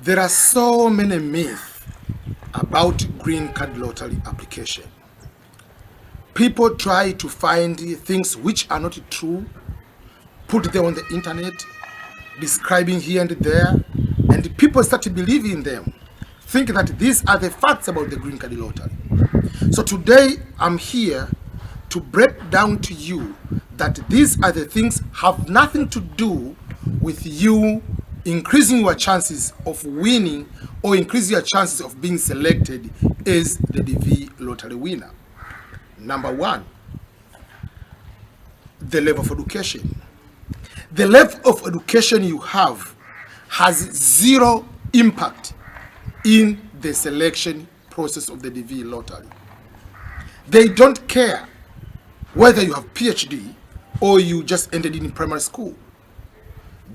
There are so many myths about green card lottery application. People try to find things which are not true, put them on the internet, describing here and there, and people start to believe in them, think that these are the facts about the green card lottery. So today I'm here to break down to you that these are the things have nothing to do with you increasing your chances of winning or increasing your chances of being selected as the DV lottery winner. Number one, the level of education. The level of education you have has zero impact in the selection process of the DV lottery. They don't care whether you have PhD or you just ended in primary school.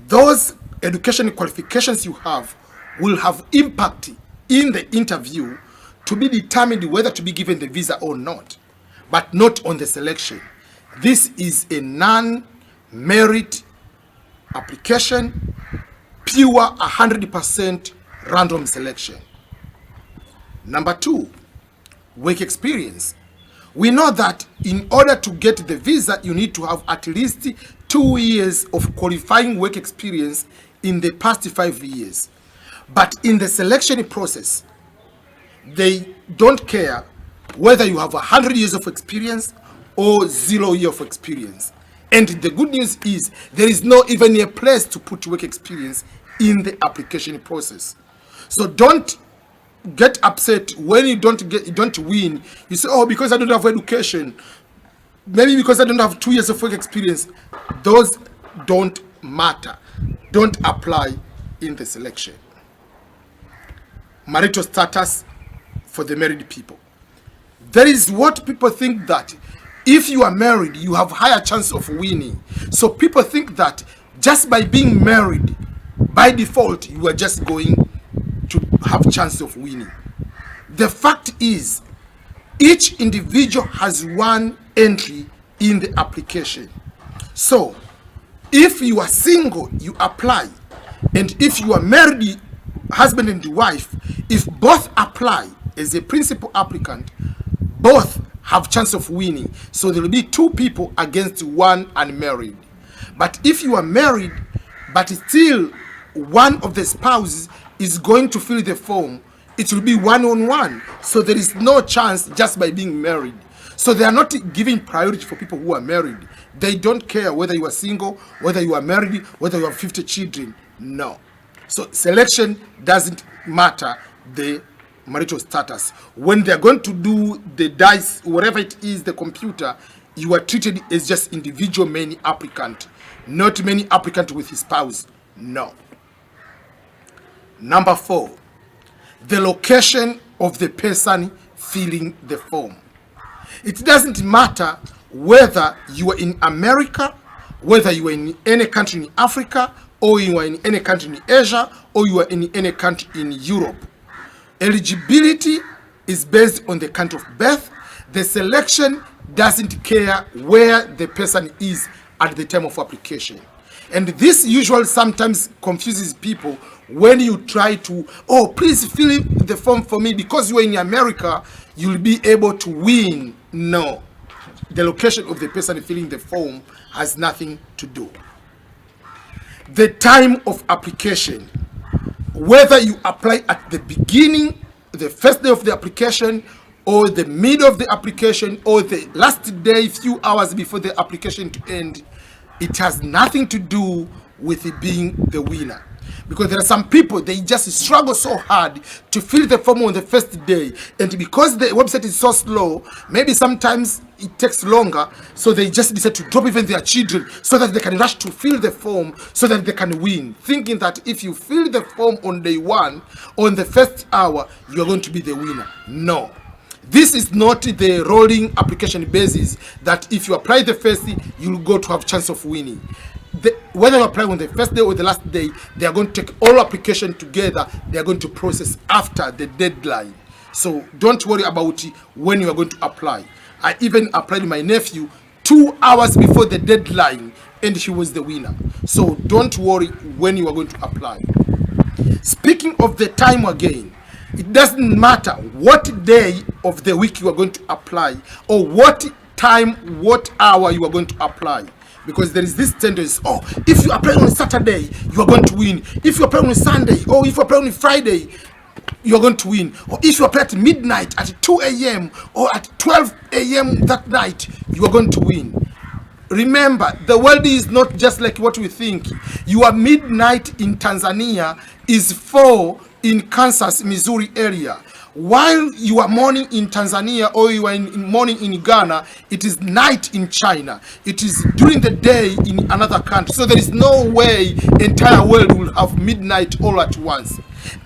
Those education qualifications you have will have impact in the interview to be determined whether to be given the visa or not, but not on the selection. This is a non-merit application, pure 100% random selection. Number two, work experience. We know that in order to get the visa, you need to have at least 2 years of qualifying work experience in the past 5 years. But in the selection process, they don't care whether you have 100 years of experience or 0 year of experience. And the good news is there is not even a place to put work experience in the application process. So don't get upset when you don't win. You say, oh, because I don't have education, maybe because I don't have 2 years of work experience. Those don't matter. Don't apply in the selection. Marital status for the married people. There is what people think that if you are married, you have higher chance of winning. So people think that just by being married, by default, you are just going to have chance of winning. The fact is, each individual has one entry in the application. So if you are single, you apply. And if you are married, husband and wife, if both apply as a principal applicant, both have chance of winning. So there will be 2 people against one unmarried. But if you are married, but still one of the spouses is going to fill the form, it will be 1-on-1. So there is no chance just by being married. So they are not giving priority for people who are married. They don't care whether you are single, whether you are married, whether you have 50 children. No. So selection doesn't matter the marital status. When they're going to do the dice, whatever it is, the computer, you are treated as just individual many applicant, not many applicant with his spouse. No. Number 4, the location of the person filling the form. It doesn't matter whether you are in America, whether you are in any country in Africa, or you are in any country in Asia, or you are in any country in Europe. Eligibility is based on the country of birth. The selection doesn't care where the person is at the time of application. And this usually sometimes confuses people when you try to, oh, please fill in the form for me because you are in America, you'll be able to win. No. The location of the person filling the form has nothing to do. The time of application, whether you apply at the beginning, the first day of the application, or the middle of the application, or the last day, few hours before the application to end, it has nothing to do with it being the winner. Because there are some people, they just struggle so hard to fill the form on the first day. And because the website is so slow, maybe sometimes it takes longer. So they just decide to drop even their children so that they can rush to fill the form so that they can win. Thinking that if you fill the form on day 1, on the first hour, you're going to be the winner. No. This is not the rolling application basis that if you apply the first, you'll go to have chance of winning. Whether you apply on the first day or the last day, they are going to take all application together. They are going to process after the deadline. So don't worry about when you are going to apply. I even applied my nephew 2 hours before the deadline and he was the winner. So don't worry when you are going to apply. Speaking of the time again, it doesn't matter what day of the week you are going to apply, or what time, what hour you are going to apply. Because there is this tendency, oh, if you apply on Saturday, you are going to win. If you apply on Sunday, or if you apply on Friday, you are going to win. Or if you apply at midnight, at 2 a.m. or at 12 a.m. that night, you are going to win. Remember, the world is not just like what we think. Your midnight in Tanzania is 4 in Kansas, Missouri area. While you are morning in Tanzania, or you are in morning in Ghana, it is night in China. It is during the day in another country. So there is no way entire world will have midnight all at once.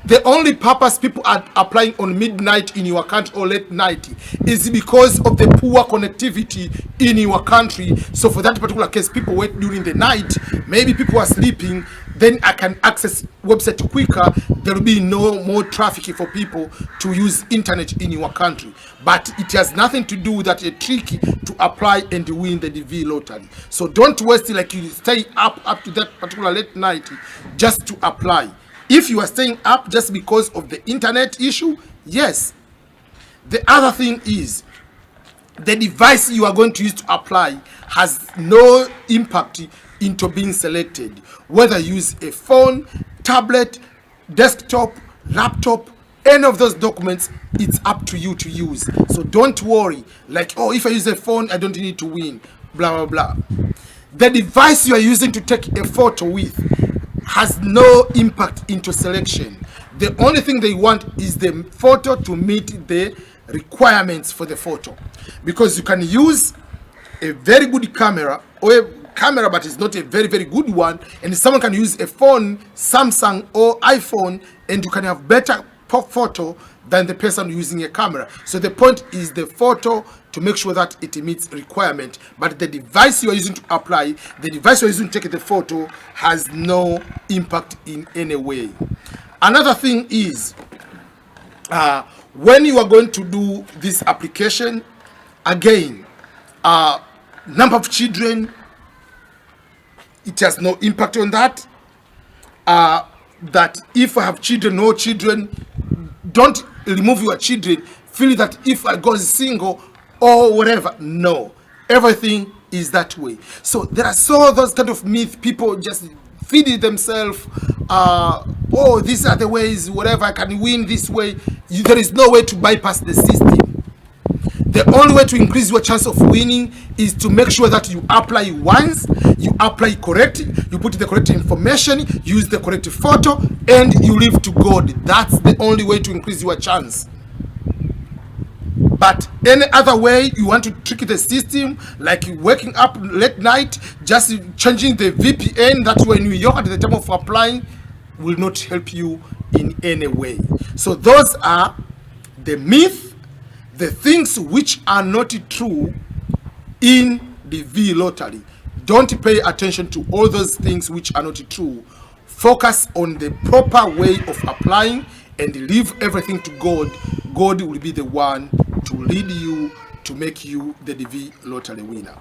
The only purpose people are applying on midnight in your country or late night is because of the poor connectivity in your country. So for that particular case, people wait during the night. Maybe people are sleeping. Then I can access website quicker. There will be no more traffic for people to use internet in your country. But it has nothing to do with that. A trick to apply and win the DV lottery. So don't waste it, like you stay up to that particular late night just to apply. If you are staying up just because of the internet issue, yes. The other thing is, the device you are going to use to apply has no impact into being selected. Whether you use a phone, tablet, desktop, laptop, any of those documents, it's up to you to use. So don't worry, like, oh, if I use a phone, I don't need to win, blah, blah, blah. The device you are using to take a photo with has no impact into selection. The only thing they want is the photo to meet the requirements for the photo. Because you can use a very good camera, or a camera but it's not a very, very good one, and someone can use a phone, Samsung or iPhone, and you can have better photo than the person using a camera. So the point is the photo, to make sure that it meets requirement. But the device you are using to apply, the device you are using to take the photo, has no impact in any way. Another thing is, when you are going to do this application, again, number of children, it has no impact on that. That if I have children, no children, don't remove your children. Feel that if I go single or whatever, no. Everything is that way. So there are those kind of myths, people just feed it themselves. Oh, these are the ways, whatever, I can win this way. There is no way to bypass the system. The only way to increase your chance of winning is to make sure that you apply once, you apply correctly, you put the correct information, use the correct photo, and you leave to God. That's the only way to increase your chance. But any other way you want to trick the system, like waking up late night, just changing the VPN that you are in New York at the time of applying, will not help you in any way. So those are the myths, the things which are not true in the V lottery. Don't pay attention to all those things which are not true. Focus on the proper way of applying and leave everything to God. God will be the one to lead you to make you the DV lottery winner.